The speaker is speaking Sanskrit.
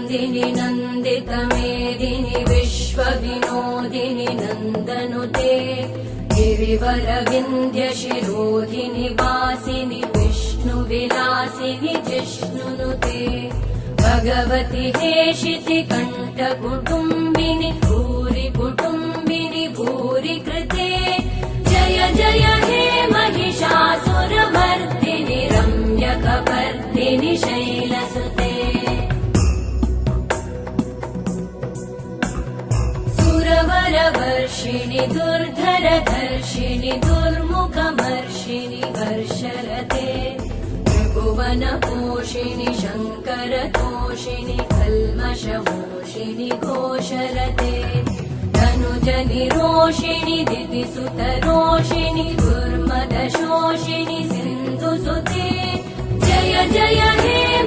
नन्दिनि नन्दितमेदिनि विश्वविनोदिनि नन्दनुते गिरिवरविन्ध्यशिरोधिनि वासिनि विष्णुविलासिनि जिष्णुनुते भगवति हेशिति कण्ठकुटुम्बिनि भूरि कुटुम्बिनि भूरि कृते जय जय हे महिषासुरमर्दिनि रम्यकपर्दिनि शैलसुते सुरवरवर्षिणि दुर्धरधर्षिणि दुर्मुखमर्षिणि वर्षरते त्रिभुवनपोषिणि शङ्करतोषिणि कल्मषमोषिणि घोषरते धनुजनिरोषिणि दितिसुतरोषिणि दुर्मदशोषिणि सिन्धुसुते जय जय हे